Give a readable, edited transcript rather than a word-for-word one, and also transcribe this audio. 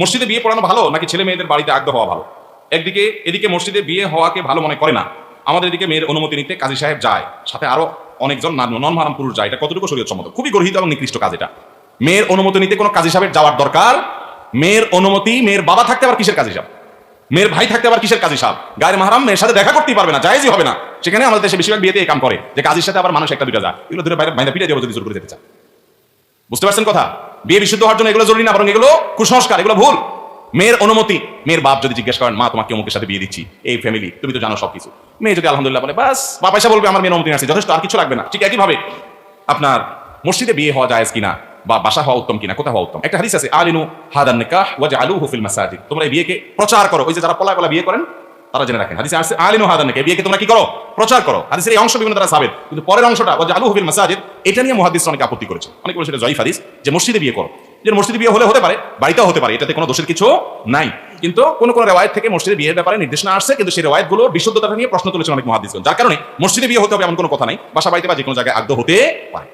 মসজিদে বিয়ে পড়ানো ভালো নাকি ছেলে মেয়েদের বাড়িতে আগ্রহ হওয়া ভালো? এদিকে মসজিদে বিয়ে হওয়াকে ভালো মনে করে না, আমাদের এদিকে মেয়ের অনুমতি নিতে কাজী সাহেব যায়, সাথে আরো অনেকজন নন মাহারাম পুরুষ যায়। এটা কতটুকু শরীয়ত সম্মত? খুবই গর্হিত এবং নিকৃষ্ট কাজ এটা। মেয়ের অনুমতি নিতে কোনো কাজী সাহেবের যাওয়ার দরকার? মেয়ের অনুমতি, মেয়ের বাবা থাকতে আবার কিসের কাজী সাহেব? মেয়ের ভাই থাকতে আবার কিসের কাজী সাহেব? গায়ের মাহারাম মেয়ের সাথে দেখা করতেই পারবে না, জায়েজই হবে না। সেখানে আমাদের দেশে বেশিরভাগ বিয়েতে এই কাম করে যে কাজীর সাথে আবার মানুষ একটা দুইটা যায়, এগুলো ধরে বাইরে পিঠে দিয়ে যদি জোর করে যেতে চায়। বুঝতে পারছেন কথা? বিয়ে বিশুদ্ধ হওয়ার জন্য এগুলো জরুরি না, বরং এগুলো কুসংস্কার, এগুলো ভুল। মেয়ের অনুমতি, মেয়ের বাপ যদি জিজ্ঞেস করেন মা তোমাকে অমুকের সাথে বিয়ে দিচ্ছি, এই ফ্যামিলি, তুমি তো জানো সবকিছু, মেয়ে যদি আলহামদুলিল্লাহ বলে, বাস বাপ এসে বলবে আমার মেয়ের অনুমতি আছে, যথেষ্ট, আর কিছু লাগবে না। ঠিক একইভাবে আপনার মসজিদে বিয়ে হওয়া জায়েজ কিনা বা বাসা হওয়া উত্তম কিনা, কোথায় হওয়া উত্তম? একটা হাদিস আছে, আলিনু হাদান নিকাহ ওয়াজআলুহু ফিল মাসাজিদ, তোমরা এই বিয়েকে প্রচার করো। ওই যে যারা পলায় বিয়ে করেন তারা জেনে রাখেন, হাদিসে আছে আলিনু হাদান নিকাহ, এই বিয়েকে তোমরা কি করো? প্রচার করো। হাদিসের এই অংশ বিভিন্ন দ্বারা সাবেত, কিন্তু পরের অংশটা ওয়াজআলুহু ফিল মাসাজিদ, এটা নিয়ে মুহাদ্দিসরা অনেক আপত্তি করেছে। অনেক বলেছে এটা জয়ীফ হাদিস, যে মসজিদে বিয়ে করো। যে মসজিদে বিয়ে হলে হতে পারে, বাড়িতেও হতে পারে, এটাতে কোনো দোষের কিছু নাই। কিন্তু কোন কোন রিওয়ায়াত থেকে মসজিদে বিয়ের ব্যাপারে নির্দেশনা আসছে, কিন্তু সেই রিওয়ায়াতগুলোর বিশুদ্ধতা নিয়ে প্রশ্ন তুলেছেন অনেক মুহাদ্দিসগণ। যার কারণে মসজিদে বিয়ে হতে হবে এমন কোনো কথা নাই, বাসা বাড়িতে বা যে কোনো জায়গায় আগ্রহ হতে পারে।